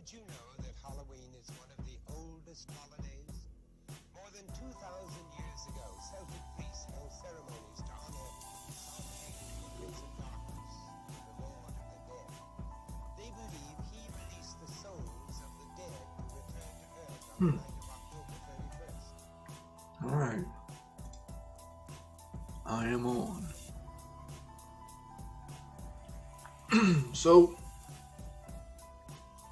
Did you know that Halloween is one of the oldest holidays? More than 2,000 years ago, Celtic priests held ceremonies to honor Samhain, the Prince of Darkness, the Lord of the Dead. They believe he released the souls of the dead to return to Earth on the night of October 31st. Alright. I am on. So,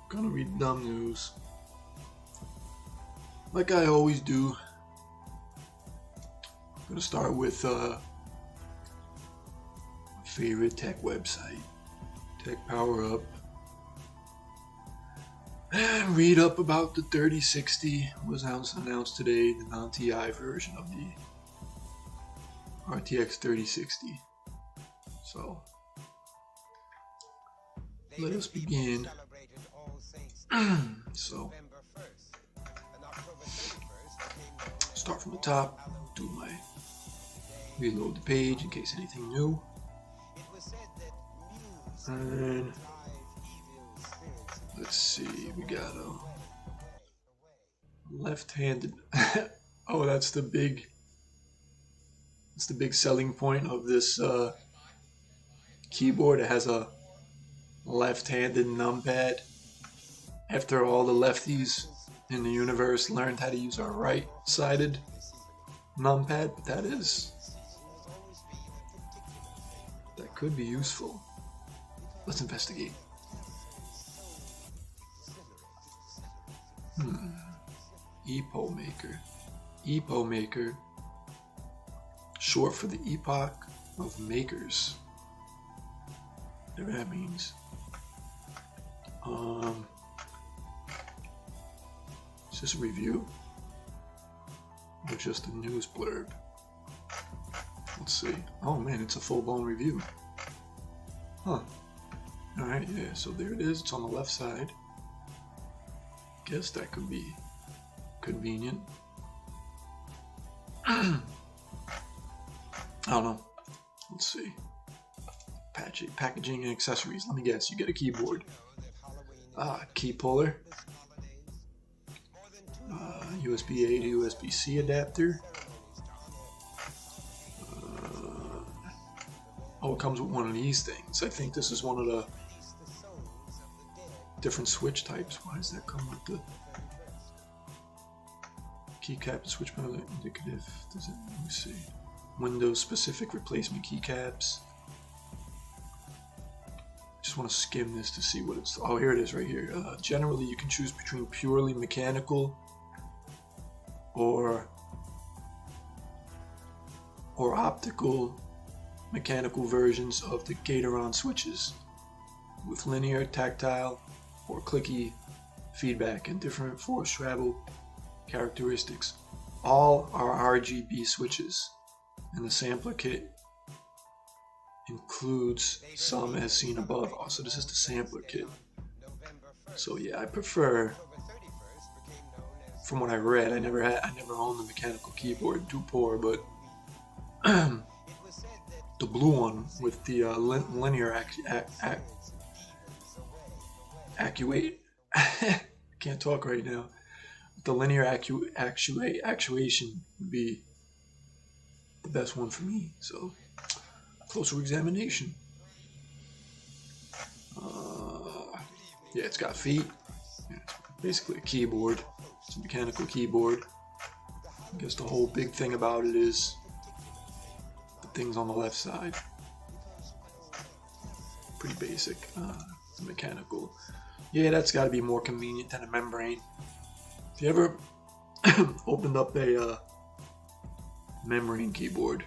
gonna read dumb news. Like I always do. Gonna start with my favorite tech website, Tech Power Up. And read up about the 3060 was announced today, the non-TI version of the RTX 3060. So, let us begin. So, start from the top, do my reload the page in case anything new. And let's see, we got a left-handed. Oh, that's the big selling point of this keyboard. It has a left-handed numpad. After all the lefties in the universe learned how to use a right-sided numpad, but that could be useful. Let's investigate. Epo Maker. Epo Maker, short for the Epoch of Makers. Whatever that means. Is this a review? Or just a news blurb? Let's see. Oh man, it's a full-blown review. Huh. Alright, yeah, so there it is. It's on the left side. Guess that could be convenient. I don't know. Let's see. Packaging and accessories. Let me guess. You get a keyboard. Key puller. USB-A to USB-C adapter. Oh, it comes with one of these things. I think this is one of the different switch types. Why does that come with the keycap and switch panel indicative? Does it? Let me see. Windows specific replacement keycaps. Just want to skim this to see what it's. Oh, here it is right here. Generally, you can choose between purely mechanical or optical mechanical versions of the Gatoron switches with linear, tactile, or clicky feedback and different force travel characteristics. All are RGB switches, and the sampler kit includes some as seen above. Oh, so this is the sampler kit. So yeah, I prefer, from what I read, I never owned the mechanical keyboard, too poor, but the blue one with the linear actuate. Can't talk right now. The linear actuation would be the best one for me. So, closer examination. Yeah, it's got feet. Yeah, it's basically a keyboard. It's a mechanical keyboard. I guess the whole big thing about it is the things on the left side. Pretty basic. Mechanical. Yeah, that's got to be more convenient than a membrane. If you ever opened up a membrane keyboard,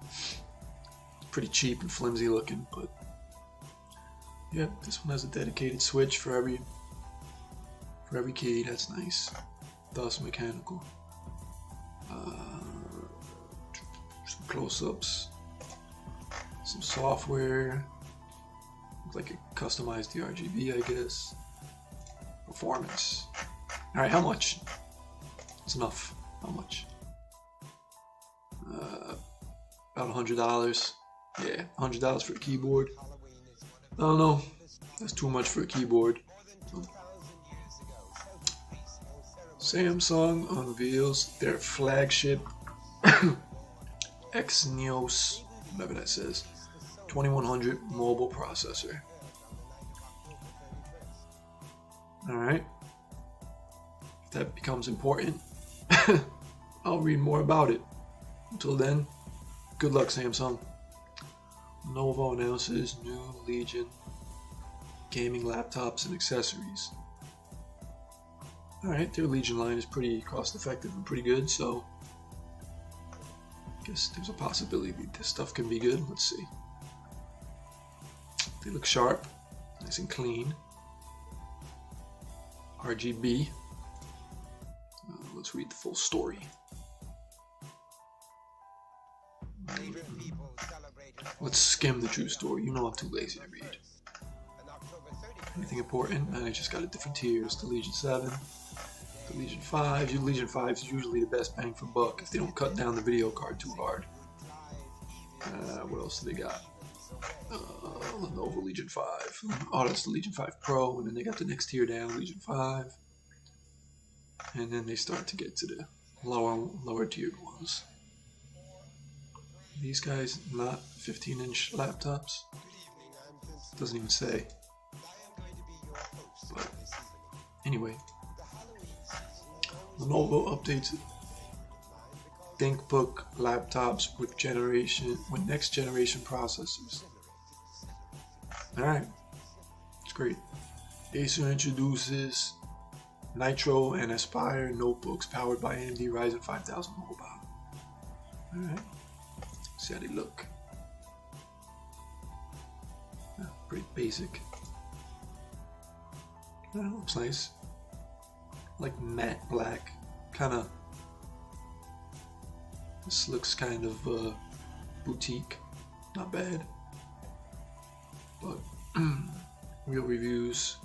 it's pretty cheap and flimsy looking, but yeah, this one has a dedicated switch for every key. That's nice. Thus mechanical. Some close-ups, some software. Looks like it customized the RGB, I guess. Performance. All right, how much? It's enough. How much? About $100. Yeah, $100 for a keyboard. I don't know. That's too much for a keyboard. So Samsung unveils their flagship Exynos, whatever that says, 2100 mobile processor. Alright. If that becomes important, I'll read more about it. Until then, good luck, Samsung. Lenovo announces new Legion gaming laptops and accessories. Alright, their Legion line is pretty cost effective and pretty good, so I guess there's a possibility this stuff can be good. Let's see. They look sharp, nice and clean. RGB. Let's read the full story. Let's skim the true story. You know I'm too lazy to read. Anything important? I just got a different tiers. The Legion 7, the Legion 5. Legion 5 is usually the best bang for buck if they don't cut down the video card too hard. What else do they got? Lenovo Legion 5. Oh, that's the Legion 5 Pro, and then they got the next tier down, Legion 5. And then they start to get to the lower tiered ones. These guys not 15-inch laptops. Doesn't even say. But anyway, Lenovo updates ThinkBook laptops with next generation processors. Alright, it's great. Acer introduces Nitro and Aspire notebooks powered by AMD Ryzen 5000 mobile. Alright, see how they look. Yeah, pretty basic. That looks nice. Like matte black, kinda. This looks kind of boutique, not bad. But real reviews,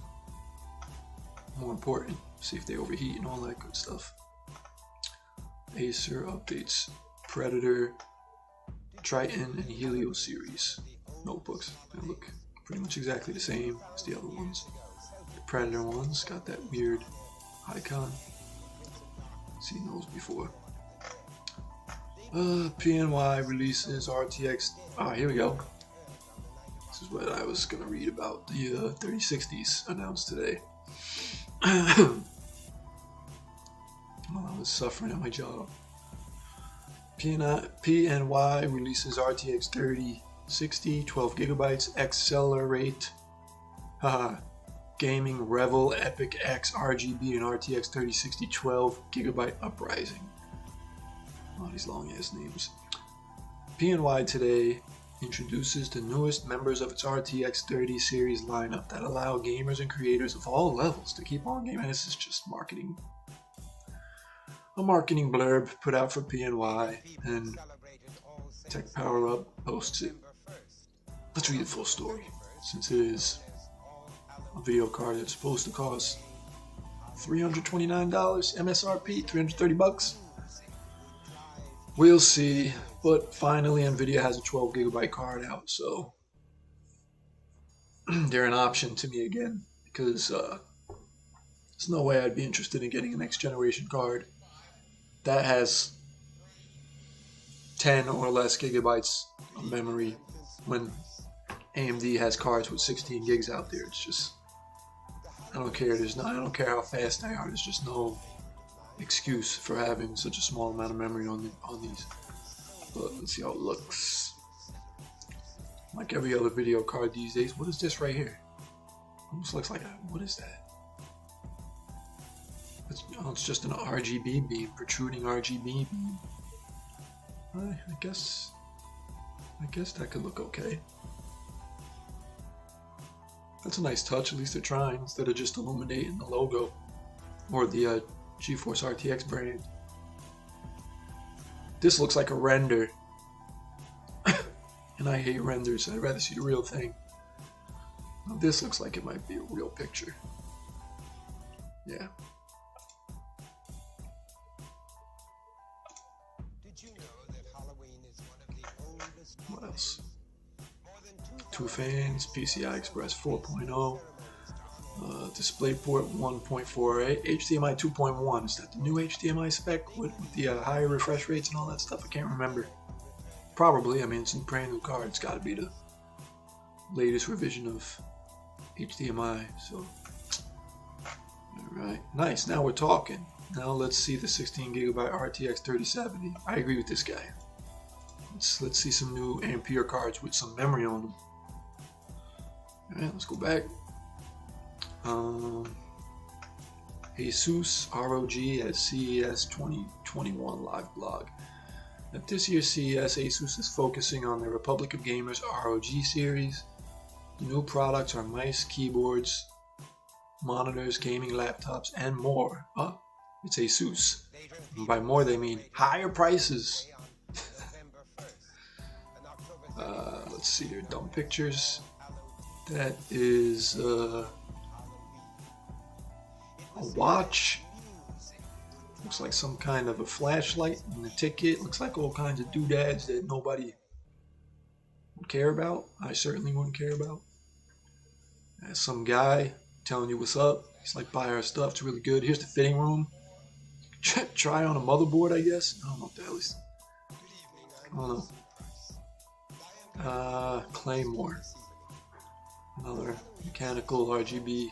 more important. See if they overheat and all that good stuff. Acer updates Predator, Triton, and Helio series notebooks. They look pretty much exactly the same as the other ones. The Predator ones got that weird icon. Seen those before. PNY releases RTX. Here we go. This is what I was gonna read about. The 3060s announced today. While I was suffering at my job. PNY releases RTX 3060, 12 gigabytes, Accelerate, Gaming Revel Epic X RGB and RTX 3060 12 gigabyte uprising. All these long ass names. PNY today introduces the newest members of its RTX 30 series lineup that allow gamers and creators of all levels to keep on gaming. This is just marketing. A marketing blurb put out for PNY, and Tech Power Up posts it. Let's read the full story, since it is a video card that's supposed to cost $329 MSRP, $330. We'll see, but finally Nvidia has a 12 gigabyte card out, so they're an option to me again, because there's no way I'd be interested in getting a next generation card that has 10 or less gigabytes of memory when AMD has cards with 16 gigs out there. It's just, I don't care. I don't care how fast they are. There's just no excuse for having such a small amount of memory on these. But let's see how it looks. Like every other video card these days. What is this right here? Almost looks like what is that? It's just an RGB beam, protruding RGB beam. I guess that could look okay. That's a nice touch. At least they're trying, instead of just illuminating the logo or the GeForce RTX brand. This looks like a render, and I hate renders. I'd rather see the real thing. Now this looks like it might be a real picture. Yeah. What else? Two fans, PCI Express 4.0, DisplayPort 1.4a, HDMI 2.1. Is that the new HDMI spec with the higher refresh rates and all that stuff? I can't remember. Probably. I mean, it's a brand new card. It's got to be the latest revision of HDMI. So, all right, nice. Now we're talking. Now let's see the 16GB RTX 3070. I agree with this guy. Let's see some new Ampere cards with some memory on them. All right, let's go back. Asus ROG at CES 2021 live blog. At this year's CES, Asus is focusing on the Republic of Gamers ROG series. The new products are mice, keyboards, monitors, gaming laptops, and more. Oh, it's Asus. And by more, they mean higher prices. Let's see their dumb pictures. That is a watch. Looks like some kind of a flashlight and a ticket. Looks like all kinds of doodads that nobody would care about. I certainly wouldn't care about. There's some guy telling you what's up. He's like, buy our stuff. It's really good. Here's the fitting room. Try on a motherboard, I guess. I don't know what the hell is. I don't know. Claymore. Another mechanical RGB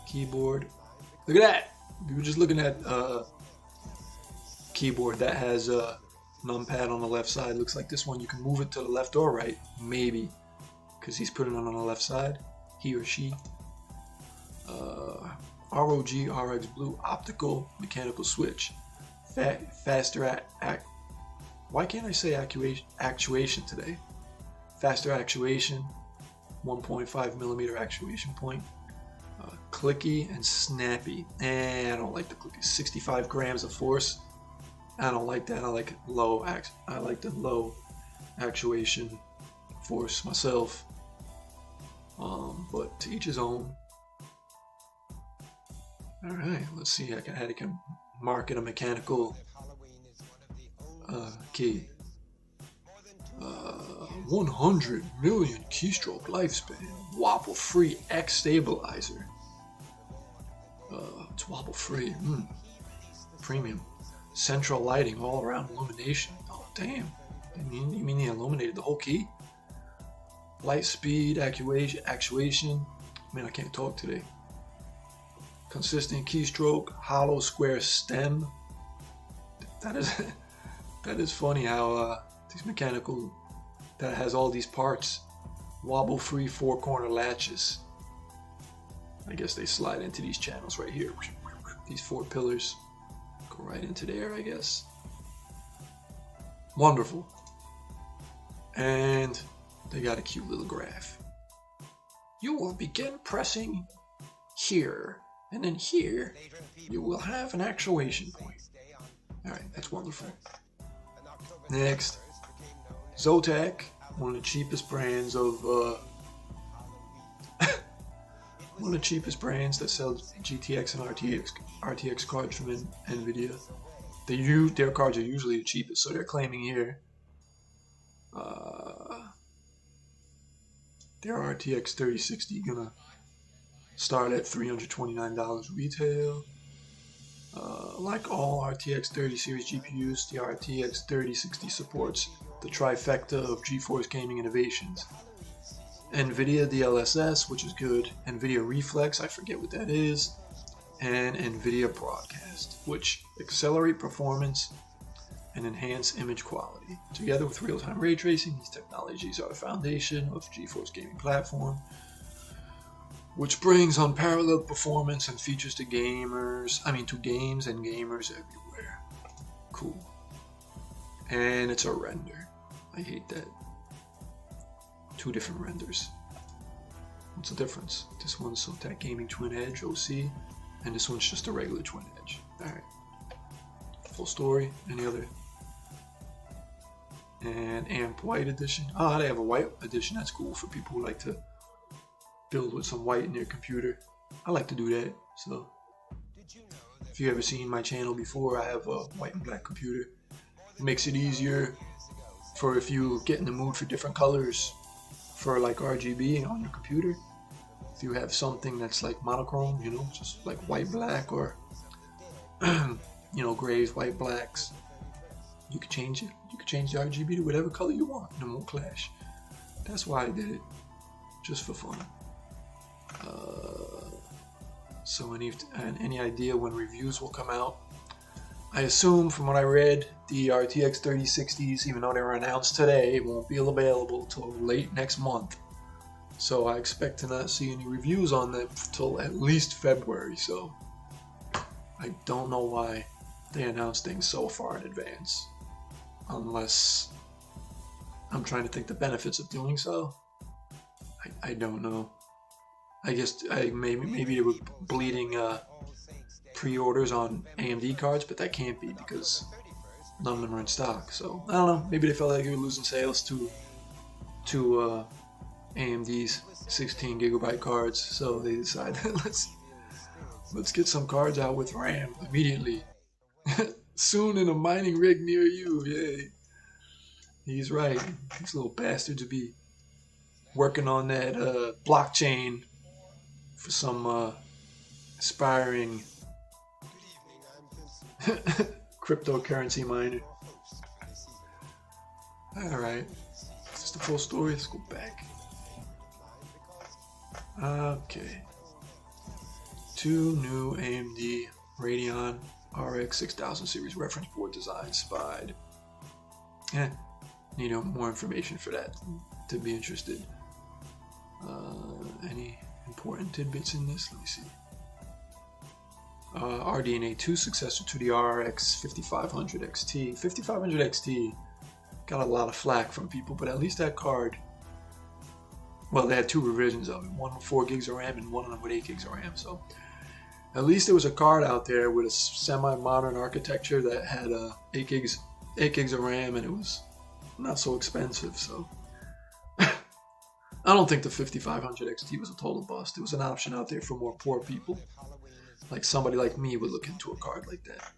keyboard. Look at that! We were just looking at a keyboard that has a numpad on the left side. Looks like this one you can move it to the left or right, maybe, because he's putting it on the left side, he or she. ROG RX Blue optical mechanical switch. Faster why can't I say actuation today? Faster actuation, 1.5mm actuation point. Clicky and snappy. I don't like the clicky. 65 grams of force. I don't like that. I like I like the low actuation force myself. But to each his own. All right, let's see how I can market a mechanical key. 100 million keystroke lifespan. Wobble-free X stabilizer. It's wobble-free. Premium. Central lighting, all-around illumination. Oh, damn. You mean they illuminated the whole key? Light speed, actuation. Man, I can't talk today. Consistent keystroke, hollow square stem. That is funny how these mechanical that has all these parts. Wobble-free 4-corner latches. I guess they slide into these channels right here. These 4 pillars go right into there, I guess. Wonderful. And they got a cute little graph. You will begin pressing here, and then here you will have an actuation point. Alright, that's wonderful. Next, Zotac, one of the cheapest brands of one of the cheapest brands that sells GTX and RTX cards from NVIDIA. Their cards are usually the cheapest, so they're claiming here their RTX 3060 gonna start at $329 retail. Like all RTX 30 series GPUs, the RTX 3060 supports the trifecta of GeForce gaming innovations. NVIDIA DLSS, which is good, NVIDIA Reflex, I forget what that is, and NVIDIA Broadcast, which accelerate performance and enhance image quality. Together with real-time ray tracing, these technologies are the foundation of GeForce gaming platform, which brings unparalleled performance and features to games and gamers everywhere. Cool. And it's a render. I hate that. 2 different renders. What's the difference? This one's Zotac Gaming Twin Edge OC, and this one's just a regular Twin Edge. Alright. Full story. Any other? And AMP White Edition. Ah, they have a white edition. That's cool for people who like to build with some white in their computer. I like to do that. So, if you've ever seen my channel before, I have a white and black computer. It makes it easier for if you get in the mood for different colors for like RGB on your computer. If you have something that's like monochrome, you know, just like white, black, or grays, white, blacks, you could change it. You could change the RGB to whatever color you want, and it won't clash. That's why I did it, just for fun. So any idea when reviews will come out? I assume, from what I read, the RTX 3060s, even though they were announced today, won't be available till late next month. So I expect to not see any reviews on them till at least February. So I don't know why they announce things so far in advance, unless I'm trying to think the benefits of doing so. I don't know. I guess maybe they were bleeding pre-orders on AMD cards, but that can't be because none of them are in stock. So I don't know. Maybe they felt like they were losing sales to AMD's 16 gigabyte cards, so they decided let's get some cards out with RAM immediately. Soon in a mining rig near you. Yay! He's right. These little bastards will be working on that blockchain for some aspiring cryptocurrency miner. Alright. Is this the full story? Let's go back. Okay. 2 new AMD Radeon RX 6000 series reference board designs spied. Need more information for that to be interested. Any important tidbits in this? Let me see. RDNA 2 successor to the RX 5500 XT. 5500 XT got a lot of flack from people, but at least that card, well, they had 2 revisions of it, one with 4 gigs of RAM and one of them with 8 gigs of RAM, so at least there was a card out there with a semi-modern architecture that had 8 gigs of RAM, and it was not so expensive. So I don't think the 5500 XT was a total bust. It was an option out there for more poor people. Like somebody like me would look into a card like that.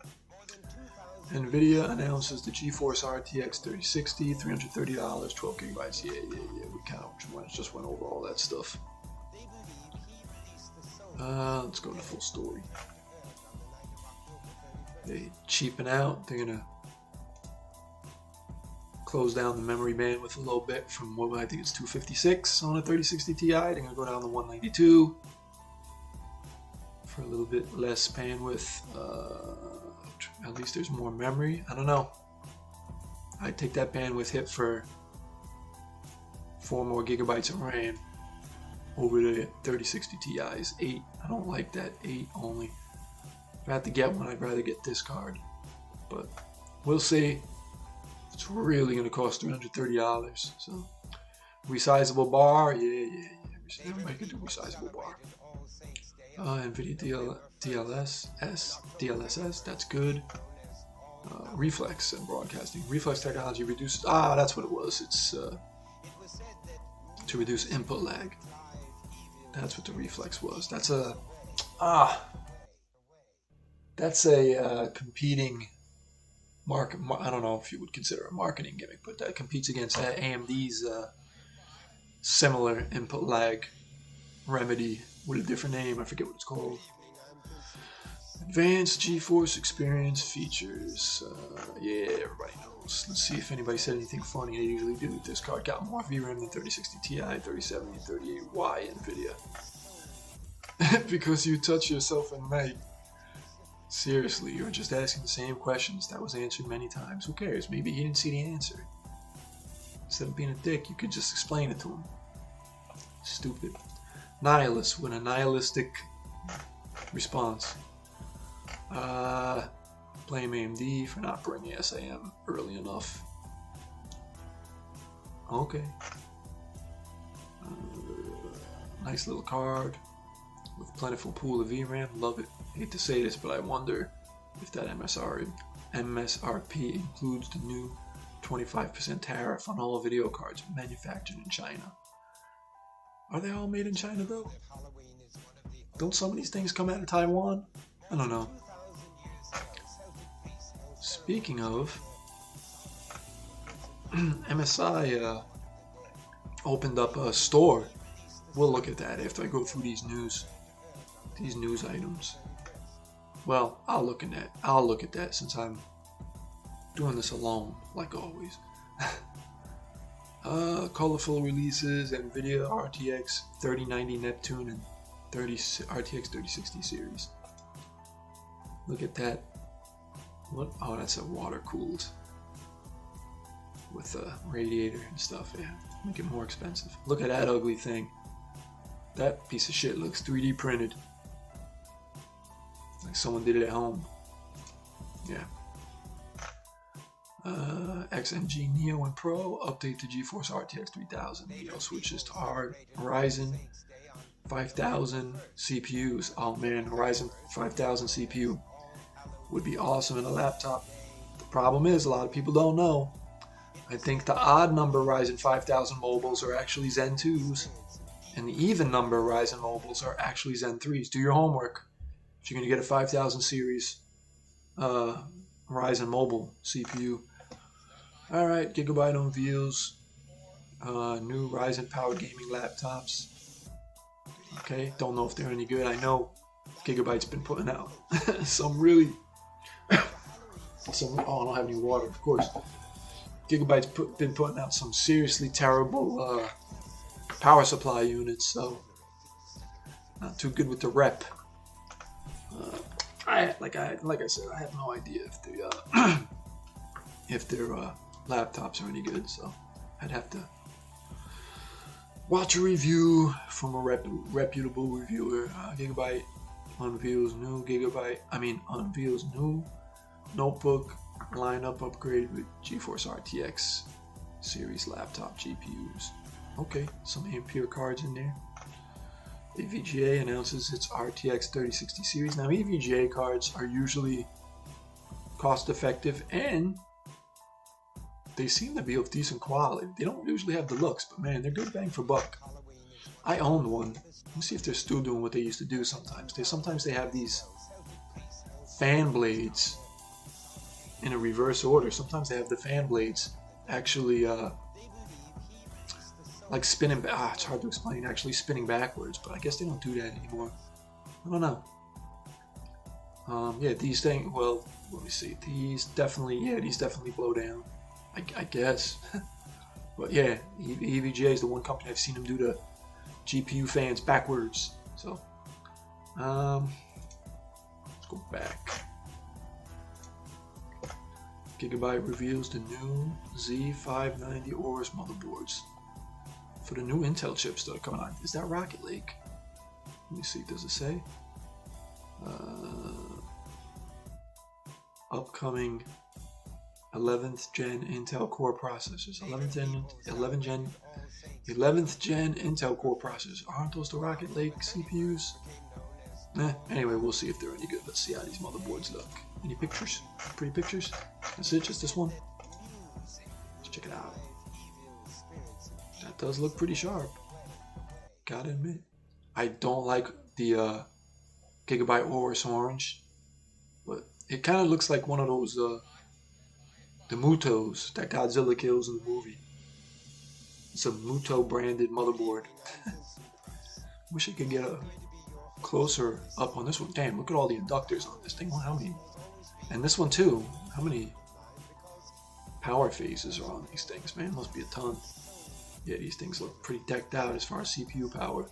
NVIDIA announces the GeForce RTX 3060, $330, 12 gigabytes. Yeah. We kind of just went over all that stuff. Let's go to the full story. They cheaping out. They're gonna close down the memory bandwidth a little bit from what I think it's 256 on a 3060 Ti. They're gonna go down to 192 for a little bit less bandwidth. At least there's more memory. I don't know. I'd take that bandwidth hit for 4 more gigabytes of RAM over the 3060 Ti's 8. I don't like that 8 only. If I had to get one, I'd rather get this card. But we'll see. It's really going to cost $330. So resizable bar, yeah. Everybody can do resizable bar. NVIDIA DLSS, that's good. Reflex and broadcasting. Reflex technology reduces. That's what it was. It's to reduce input lag. That's what the reflex was. That's a competing market. I don't know if you would consider a marketing gimmick, but that competes against AMD's similar input lag remedy with a different name. I forget what it's called. Advanced GeForce Experience features. Yeah, everybody knows. Let's see if anybody said anything funny. They usually do. This card got more VRAM than 3060 Ti, 3070, 38. Why, NVIDIA? Because you touch yourself at night. Seriously, you're just asking the same questions that was answered many times. Who cares? Maybe he didn't see the answer. Instead of being a dick, you could just explain it to him. Stupid. Nihilist with a nihilistic response. Blame AMD for not bringing SAM early enough. Okay. Nice little card with plentiful pool of VRAM. Love it. Hate to say this, but I wonder if that MSRP includes the new 25% tariff on all video cards manufactured in China. Are they all made in China though? Don't some of these things come out of Taiwan? I don't know. Speaking of, MSI opened up a store we'll look at that after I go through these news items. Well, I'll look at that since I'm doing this alone, like always. Colorful releases: NVIDIA RTX 3090 Neptune and RTX 3060 series. Look at that. What? Oh, that's a water cooled with a radiator and stuff. Yeah, make it more expensive. Look at that ugly thing. That piece of shit looks 3D printed. Like someone did it at home. Yeah. XNG Neo and Pro update to GeForce RTX 3000. Neo switches to Ryzen 5000 CPUs. Oh man, Ryzen 5000 CPU would be awesome in a laptop. The problem is a lot of people don't know. I think the odd number Ryzen 5000 mobiles are actually Zen 2s, and the even number Ryzen mobiles are actually Zen 3s. Do your homework. If you're going to get a 5000 series Ryzen mobile CPU. Alright, Gigabyte unveils new Ryzen powered gaming laptops. Okay, don't know if they're any good. I know Gigabyte's been putting out some really oh, I don't have any water, of course. Gigabyte's been putting out some seriously terrible power supply units, so not too good with the rep. Like I said, I have no idea if the if their laptops are any good, so I'd have to watch a review from a reputable reviewer. Gigabyte unveils new notebook lineup upgrade with GeForce RTX series laptop GPUs. Okay, some Ampere cards in there. EVGA announces its RTX 3060 series. Now, EVGA cards are usually cost effective and they seem to be of decent quality. They don't usually have the looks, but man, they're good bang for buck. I owned one. Let me see if they're still doing what they used to do sometimes. Sometimes they have these fan blades in a reverse order. Sometimes they have the fan blades actually like spinning back. It's hard to explain, actually spinning backwards, but I guess they don't do that anymore. I don't know. Yeah, these things, well, let me see. These definitely blow down, I guess. But yeah, EVGA is the one company I've seen them do the GPU fans backwards. So, let's go back. Gigabyte reveals the new Z590 Aorus motherboards for the new Intel chips that are coming on. Is that Rocket Lake? Let me see, does it say? Upcoming 11th gen Intel Core processors. 11th gen Intel Core processors. Aren't those the Rocket Lake CPUs? Anyway, we'll see if they're any good. Let's see how these motherboards look. Any pictures? Pretty pictures? That's it? Just this one? Let's check it out. That does look pretty sharp. Gotta admit. I don't like the Gigabyte Aorus orange, but it kind of looks like one of those the Mutos that Godzilla kills in the movie. It's a Muto branded motherboard. Wish I could get a closer up on this one. Damn, look at all the inductors on this thing. How many? And this one too. How many power phases are on these things, man? Must be a ton. Yeah, these things look pretty decked out as far as CPU power.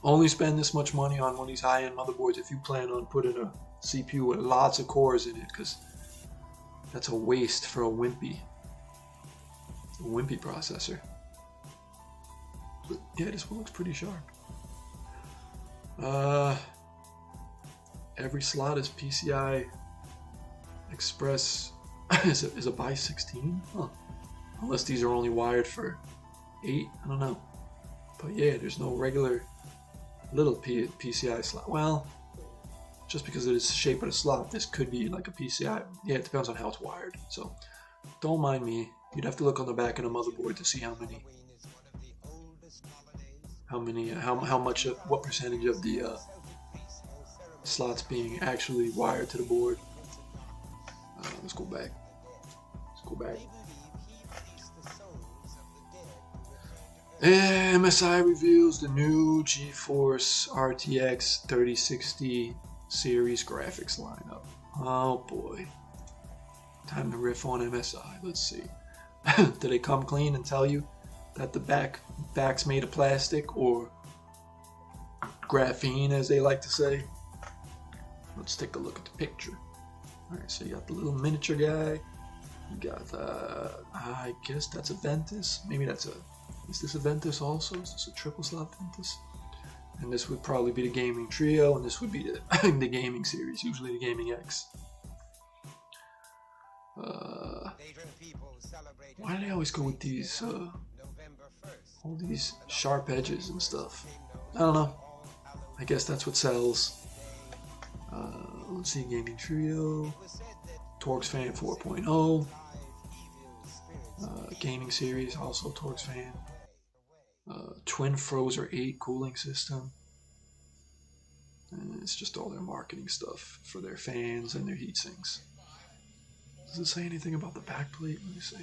Only spend this much money on one of these high-end motherboards if you plan on putting a CPU with lots of cores in it, because that's a waste for a wimpy processor. But yeah, this one looks pretty sharp. Every slot is PCI Express. is a by 16? Huh. Unless these are only wired for 8, I don't know. But yeah, there's no regular little PCI slot. Well, just because of the shape of the slot, this could be like a PCI. Yeah, it depends on how it's wired. So don't mind me. You'd have to look on the back of the motherboard to see what percentage of the slots being actually wired to the board. Let's go back. MSI reveals the new GeForce RTX 3060 series graphics lineup. Oh boy. Time to riff on MSI. Let's see. Do they come clean and tell you that the back's made of plastic or graphene, as they like to say? Let's take a look at the picture. Alright, so you got the little miniature guy. You got, I guess that's a Ventus. Maybe that's a... Is this a Ventus also? Is this a triple slot Ventus? And this would probably be the gaming trio, and this would be the, the gaming series, usually the gaming X. Why do they always go with these, all these sharp edges and stuff? I don't know. I guess that's what sells. Let's see, gaming trio, Torx Fan 4.0, gaming series, also Torx Fan, Twin Frozer 8 cooling system. And it's just all their marketing stuff for their fans and their heat sinks. Does it say anything about the backplate? Let me see.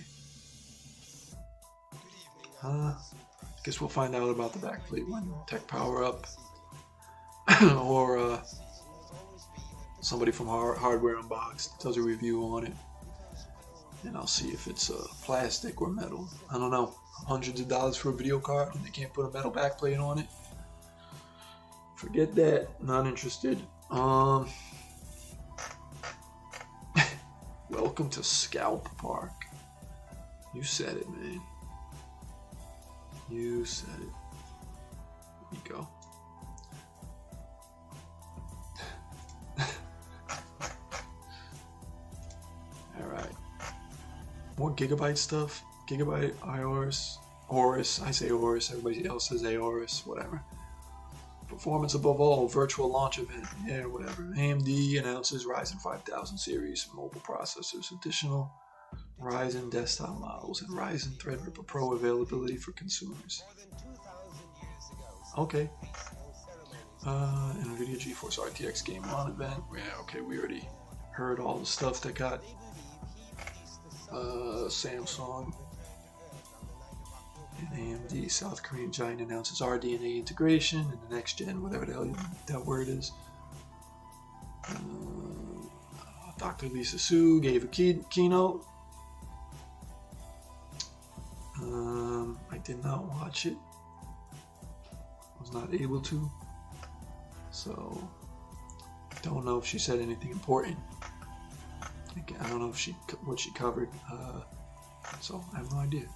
I guess we'll find out about the backplate when Tech Power Up or somebody from Hardware Unboxed does a review on it, and I'll see if it's plastic or metal. I don't know. Hundreds of dollars for a video card and they can't put a metal backplate on it. Forget that. Not interested. Welcome to Scalp Park. You said it, man. You said it. There you go. Alright. More Gigabyte stuff. Gigabyte, Aorus. I say Aorus, everybody else says Aorus, whatever. Performance above all, virtual launch event, yeah, whatever. AMD announces Ryzen 5000 series mobile processors, additional Ryzen desktop models, and Ryzen Threadripper Pro availability for consumers. Okay. NVIDIA GeForce RTX Game On event. Yeah, okay, we already heard all the stuff that got Samsung and AMD. South Korean giant announces RDNA integration in the next gen, whatever the hell that word is. Dr. Lisa Su gave a keynote. I did not watch it. Was not able to. So, don't know if she said anything important. I don't know if what she covered. So I have no idea.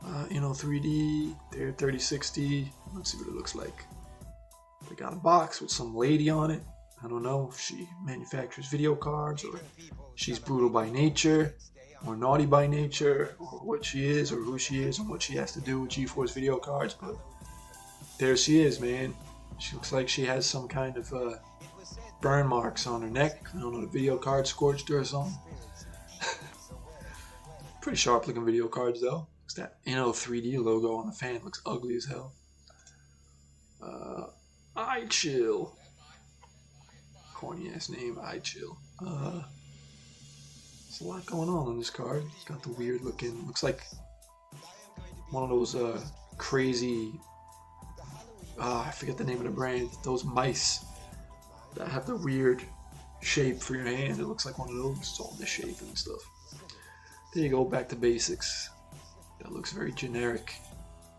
3D, their 3060. Let's see what it looks like. They got a box with some lady on it. I don't know if she manufactures video cards or she's brutal by nature or naughty by nature or what she is or who she is and what she has to do with GeForce video cards, but there she is, man. She looks like she has some kind of burn marks on her neck. I don't know, the video card scorched her or something. Pretty sharp looking video cards though. Looks that 3D logo on the fan looks ugly as hell. iChill. Corny ass name, iChill. There's a lot going on this card. It's got the weird looking, looks like one of those crazy, I forget the name of the brand, those mice that have the weird shape for your hand. It looks like one of those. It's all this shape and stuff. There you go, back to basics. That looks very generic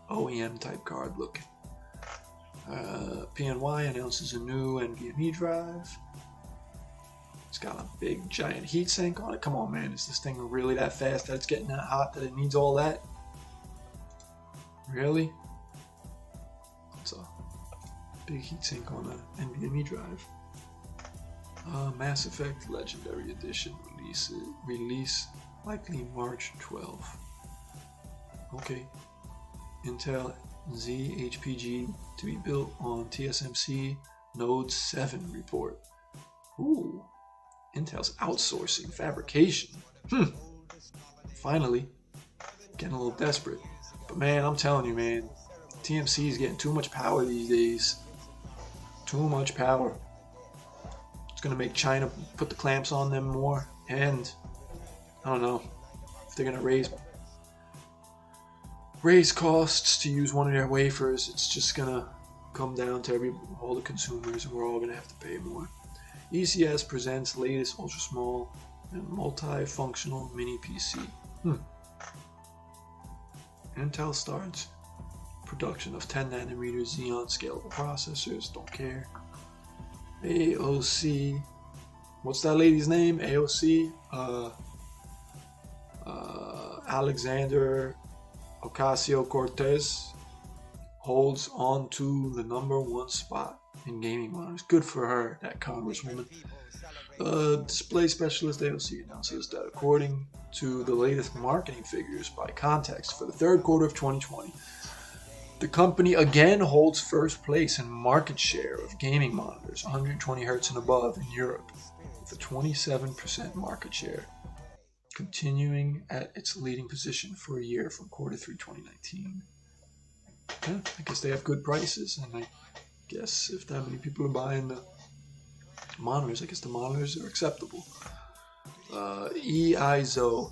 OEM type card looking. PNY announces a new NVMe drive. It's got a big giant heatsink on it. Come on, man, is this thing really that fast that it's getting that hot that it needs all that? Really? It's a big heatsink on an NVMe drive. Mass Effect Legendary Edition release likely March 12. Okay. Intel Z HPG to be built on TSMC Node 7 report. Ooh. Intel's outsourcing fabrication. Finally. Getting a little desperate. But man, I'm telling you, man, TMC is getting too much power these days. Too much power. It's going to make China put the clamps on them more. And, I don't know, if they're going to raise raise costs to use one of their wafers, it's just gonna come down to all the consumers, and we're all gonna have to pay more. ECS presents latest ultra small and multifunctional mini PC. Intel starts production of 10 nanometer Xeon scalable processors. Don't care. AOC. What's that lady's name? AOC. Alexander Ocasio-Cortez holds on to the #1 spot in gaming monitors. Good for her, that congresswoman. Display specialist AOC announces that according to the latest marketing figures by Context for the third quarter of 2020, the company again holds first place in market share of gaming monitors 120 Hz and above in Europe, with a 27% market share, continuing at its leading position for a year from quarter 3 2019. Yeah, I guess they have good prices, and I guess if that many people are buying the monitors, I guess the monitors are acceptable. EIZO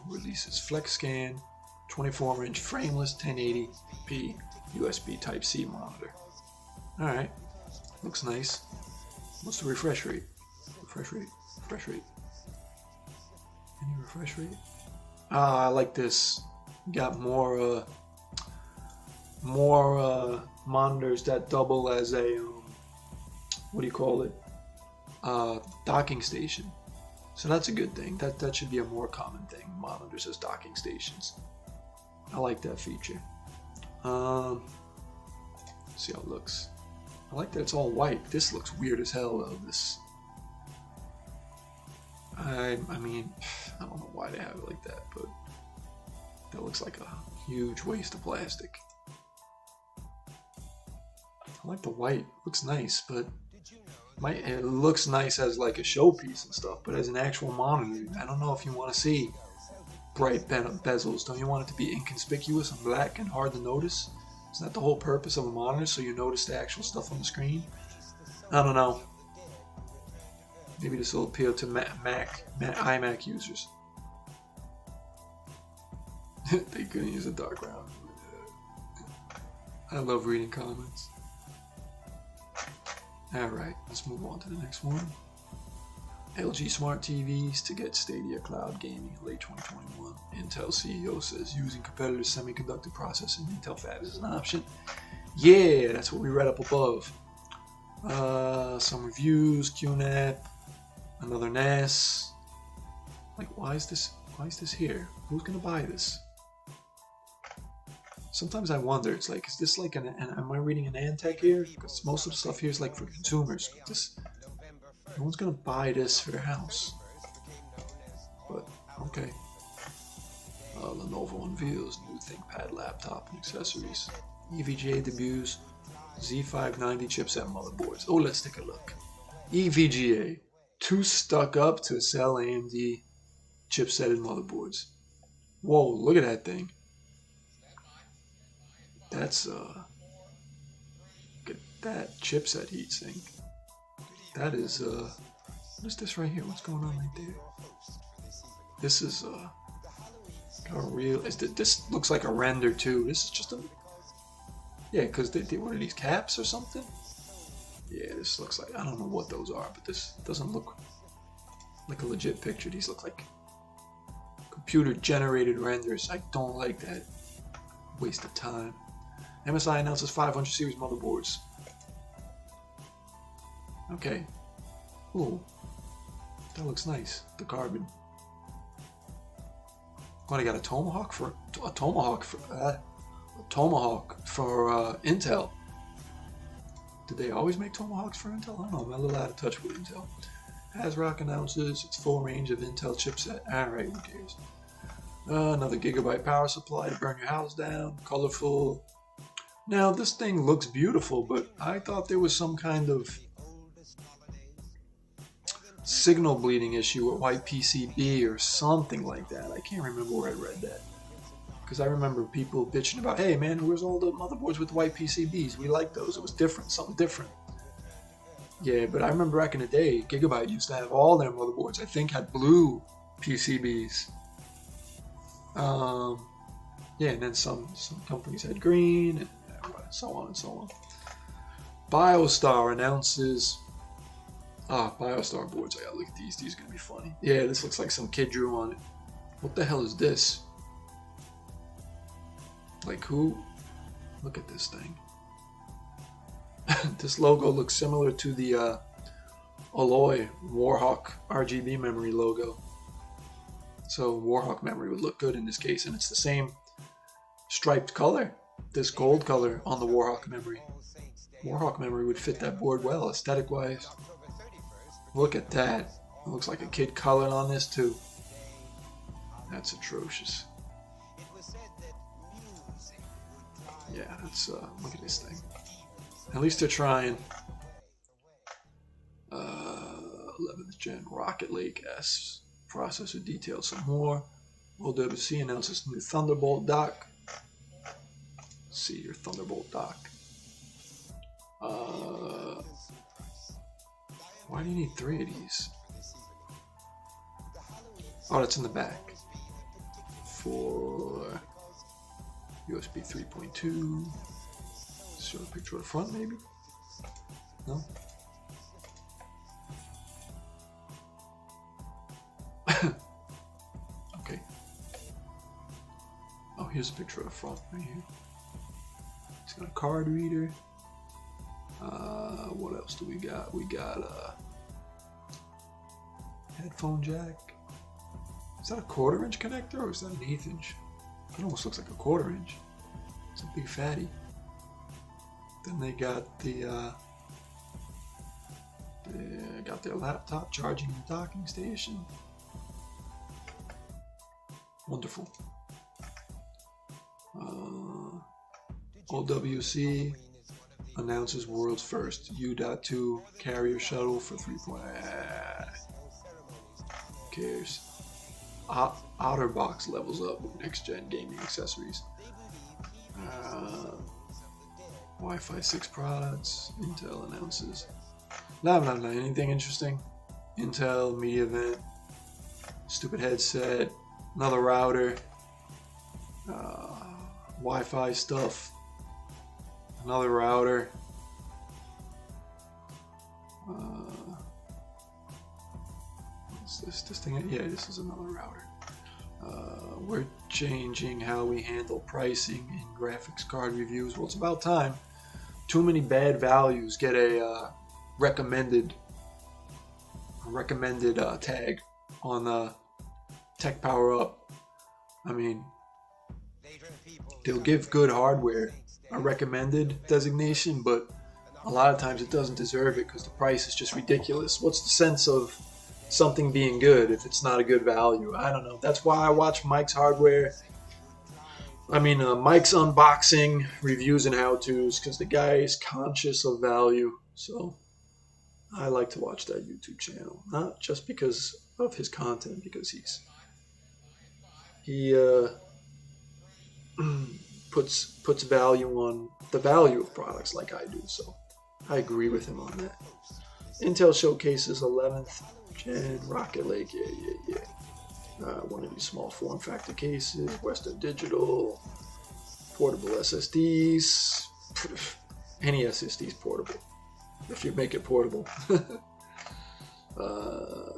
releases FlexScan 24-inch frameless 1080p USB Type-C monitor. Alright, looks nice. What's the refresh rate? Refresh rate? Any refresh rate? I like this. Got more monitors that double as a what do you call it? Docking station. So that's a good thing. That should be a more common thing. Monitors as docking stations. I like that feature. See how it looks. I like that it's all white. This looks weird as hell though. This. I mean, I don't know why they have it like that, but that looks like a huge waste of plastic. I like the white. Looks nice, but it looks nice as like a showpiece and stuff, but as an actual monitor, I don't know if you want to see bright bezels. Don't you want it to be inconspicuous and black and hard to notice? Isn't that the whole purpose of a monitor, so you notice the actual stuff on the screen? I don't know. Maybe this will appeal to iMac users. They couldn't use a dark ground. I love reading comments. Alright, let's move on to the next one. LG Smart TVs to get Stadia Cloud Gaming in late 2021. Intel CEO says using competitor semiconductor processing Intel Fab is an option. Yeah, that's what we read up above. Some reviews, QNAP, another NAS. Like, why is this here? Who's gonna buy this? Sometimes I wonder, it's like, is this like am I reading an Antec here? Because most of the stuff here is like for consumers. But no one's gonna buy this for their house. But, okay. Lenovo unveils new ThinkPad laptop and accessories. EVGA debuts Z590 chipset motherboards. Oh, let's take a look. EVGA. Too stuck up to sell AMD chipsetted motherboards. Whoa, look at that thing. That's look at that chipset heatsink. That is what is this right here? What's going on right there? This is got a real. This looks like a render too. This is just a because they what are these, caps or something? Yeah, this looks like, I don't know what those are, but this doesn't look like a legit picture. These look like computer generated renders. I don't like that. Waste of time. MSI announces 500 series motherboards. Okay. Ooh. That looks nice. The carbon. Oh, they got a Tomahawk for Intel. Did they always make Tomahawks for Intel? I don't know. I'm a little out of touch with Intel. ASRock announces its full range of Intel chipset. Alright, who cares? Another gigabyte power supply to burn your house down. Colorful. Now, this thing looks beautiful, but I thought there was some kind of signal bleeding issue with white PCB or something like that. I can't remember where I read that. Because I remember people bitching about, hey man, where's all the motherboards with white PCBs? We like those. It was different, something different. Yeah, but I remember back in the day, Gigabyte used to have all their motherboards, I think, had blue PCBs. Yeah, and then some companies had green, and so on and so on. BioStar announces. BioStar boards. I gotta look at these. These are gonna be funny. Yeah, this looks like some kid drew on it. What the hell is this? Like who? Look at this thing. This logo looks similar to the Alloy Warhawk RGB memory logo. So Warhawk memory would look good in this case, and it's the same striped color, this gold color on the Warhawk memory. Warhawk memory would fit that board well, aesthetic wise. Look at that. It looks like a kid colored on this too. That's atrocious. Yeah, that's look at this thing. At least they're trying. 11th gen Rocket Lake S processor details some more. OWC announces new Thunderbolt dock. Let's see your Thunderbolt dock. Why do you need 3 of these? Oh, that's in the back. For USB 3.2. Show a picture of the front, maybe? No? Okay. Oh, here's a picture of the front right here. It's got a card reader. What else do we got? We got a headphone jack. Is that a 1/4 inch connector or is that an 1/8 inch? It almost looks like a 1/4 inch. It's a big fatty. Then they got their laptop charging and docking station. Wonderful. OWC announces world's first U.2 carrier shuttle for 3. Who cares? OtterBox levels up with next-gen gaming accessories. Wi-Fi 6 products. Intel announces. Not anything interesting. Intel media event. Stupid headset. Another router. Wi-Fi stuff. Another router. What's this thing? Yeah, this is another router. We're changing how we handle pricing in graphics card reviews. Well, it's about time. Too many bad values get a recommended tag on Tech Power Up. I mean, they'll give good hardware a recommended designation, but a lot of times it doesn't deserve it because the price is just ridiculous. What's the sense of something being good if it's not a good value? I don't know. That's why I watch Mike's Hardware. Mike's unboxing reviews and how-tos, because the guy is conscious of value. So I like to watch that YouTube channel, not just because of his content, because he puts value on the value of products like I do. So I agree with him on that. Intel showcases 11th gen Rocket Lake. Yeah. One of these small form factor cases. Western Digital. Portable SSDs. Any SSD is portable, if you make it portable.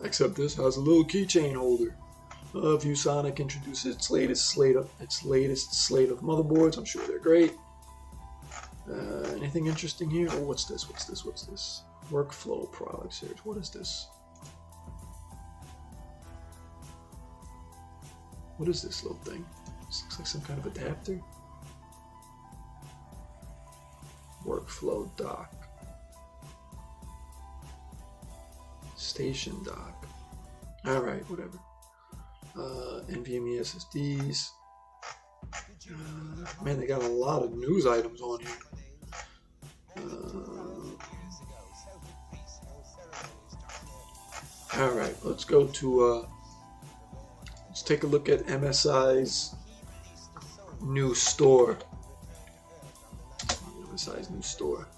Except this has a little keychain holder. ViewSonic introduces its latest slate of motherboards. I'm sure they're great. Anything interesting here? Oh, what's this? Workflow product series. What is this? What is this little thing? This looks like some kind of adapter. Workflow dock. Station dock. Alright, whatever. NVMe SSDs. Man, they got a lot of news items on here. Alright, let's go to let's take a look at MSI's new store. MSI's new store.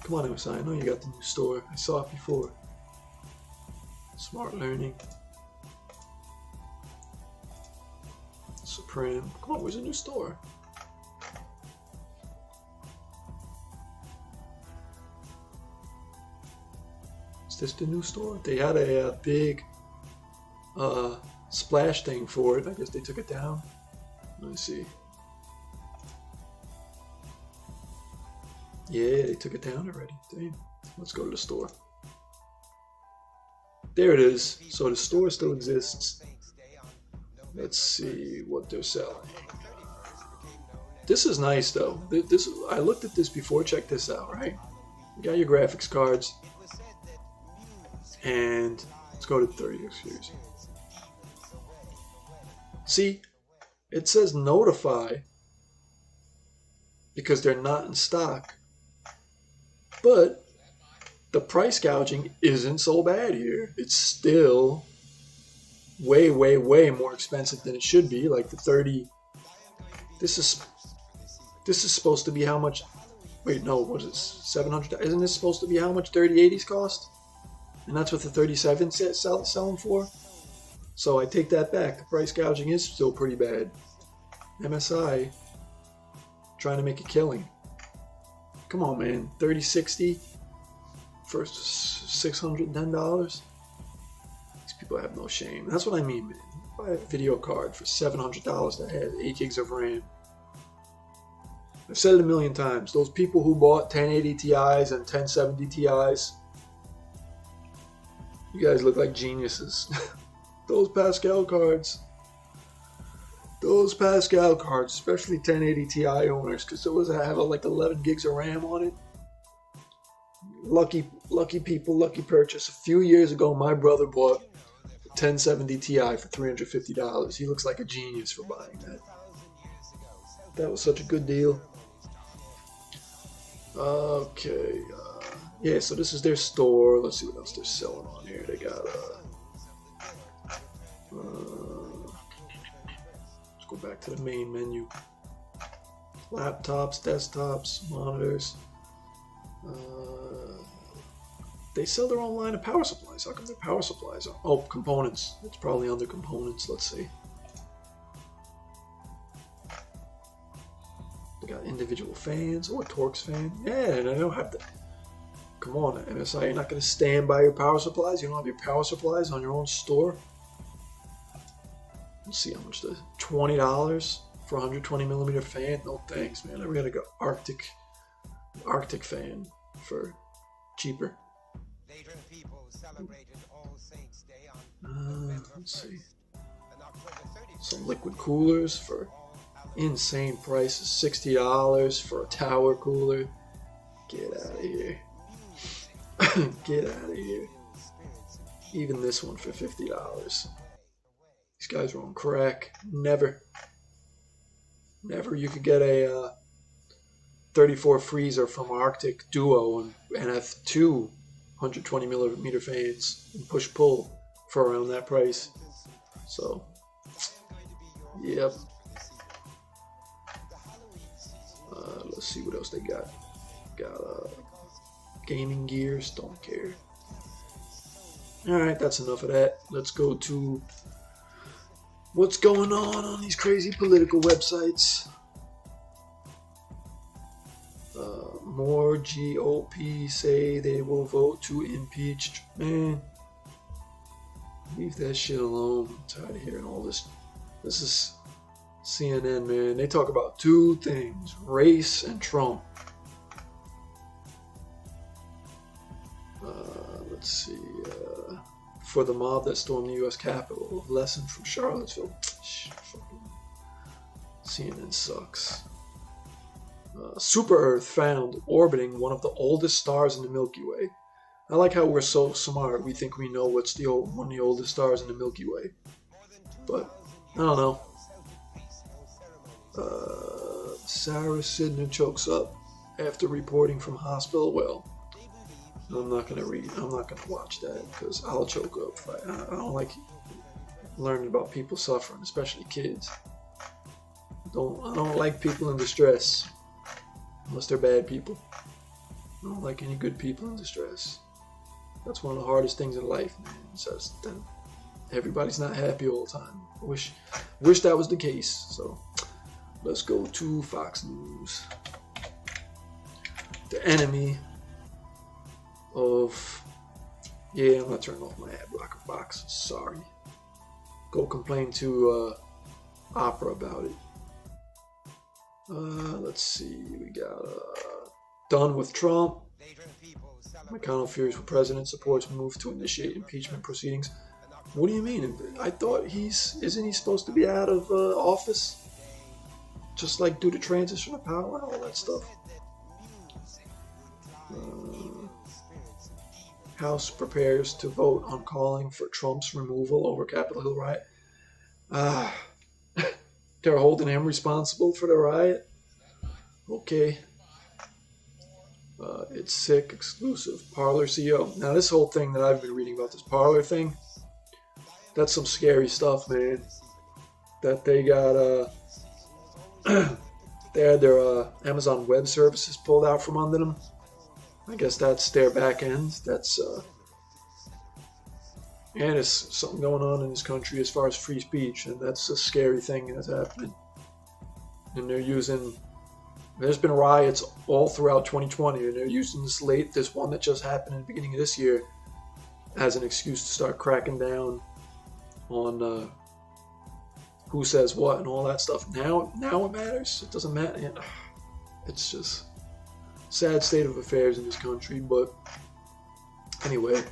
Come on, MSI, I know you got the new store. I saw it before. Smart learning. Prim. Come on, where's the new store? Is this the new store? They had a big splash thing for it. I guess they took it down. Let me see. Yeah, they took it down already. Damn. Let's go to the store. There it is. So the store still exists. Let's see what they're selling. This is nice though. This I looked at this before. Check this out, right? You got your graphics cards. And let's go to 30 series. See, it says notify because they're not in stock. But the price gouging isn't so bad here. It's still way, way, way more expensive than it should be. Like the 30. This is supposed to be how much? Wait, no, what is this? 700? Isn't this supposed to be how much 3080s cost? And that's what the 37 selling for. So I take that back. The price gouging is still pretty bad. MSI trying to make a killing. Come on, man. 3060 for $610. These people have no shame. That's what I mean, man. Buy a video card for $700 that has 8 gigs of RAM. I've said it a million times. Those people who bought 1080 Ti's and 1070 Ti's, you guys look like geniuses. Those Pascal cards, especially 1080 Ti owners, because those have like 11 gigs of RAM on it. Lucky people, lucky purchase. A few years ago, my brother bought a 1070 Ti for $350. He looks like a genius for buying that. That was such a good deal. Okay, yeah, so this is their store. Let's see what else they're selling on here. They got let's go back to the main menu. Laptops, desktops, monitors. They sell their own line of power supplies. How come their power supplies are? Oh, components. It's probably under components. Let's see. They got individual fans. Oh, a Torx fan. Yeah, and I don't have to. Come on, MSI, you're not going to stand by your power supplies? You don't have your power supplies on your own store? Let's see how much the $20 for a 120 millimeter fan? No thanks, man. I'm going to go Arctic fan for cheaper. Let's see. Some liquid coolers for insane prices. $60 for a tower cooler. Get out of here. Get out of here. Even this one for $50. These guys are on crack. Never you could get a 34 freezer from Arctic Duo and have two 120 millimeter fans and push pull for around that price. So, yep. Let's see what else they got. Got gaming gears. Don't care. Alright, that's enough of that. Let's go to what's going on these crazy political websites. More GOP say they will vote to impeach. Man, leave that shit alone. I'm tired of hearing all this. This is CNN, man. They talk about two things: race and Trump. Let's see. For the mob that stormed the U.S. Capitol, a lesson from Charlottesville. CNN sucks. Super Earth found orbiting one of the oldest stars in the Milky Way. I like how we're so smart. We think we know what's one of the oldest stars in the Milky Way. But, I don't know. Sarah Sidner chokes up after reporting from hospital. Well, I'm not going to watch that because I'll choke up. I don't like learning about people suffering, especially kids. I don't like people in distress. Unless they're bad people. I don't like any good people in distress. That's one of the hardest things in life, man. So everybody's not happy all the time. Wish that was the case. So let's go to Fox News. The enemy of... Yeah, I'm gonna turn off my ad blocker box. Sorry. Go complain to Opera about it. Let's see. We got done with Trump. McConnell fears for president supports move to initiate impeachment proceedings. What do you mean? I thought isn't he supposed to be out of office? Just like do the transition of power and all that stuff. House prepares to vote on calling for Trump's removal over Capitol Hill riot. They're holding him responsible for the riot? Okay. It's sick, exclusive. Parler CEO. Now this whole thing that I've been reading about, this Parler thing, that's some scary stuff, man. That they got, they had their Amazon Web Services pulled out from under them. I guess that's their back end. That's, and there's something going on in this country as far as free speech, and that's a scary thing that's happening. And there's been riots all throughout 2020, and they're using this one that just happened in the beginning of this year as an excuse to start cracking down on who says what and all that stuff. Now it matters. It doesn't matter. It's just sad state of affairs in this country. But anyway,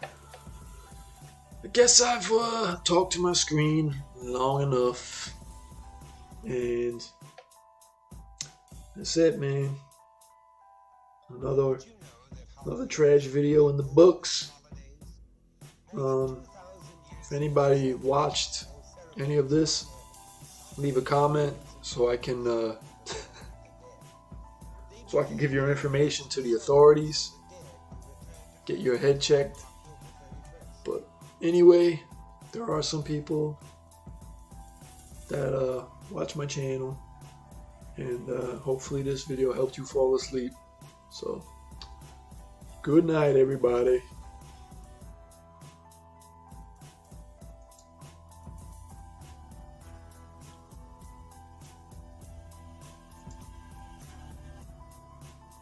I guess I've talked to my screen long enough, and that's it, man. Another trash video in the books. If anybody watched any of this, leave a comment so I can give your information to the authorities, get your head checked. But anyway, there are some people that watch my channel, and hopefully this video helped you fall asleep. So good night, everybody.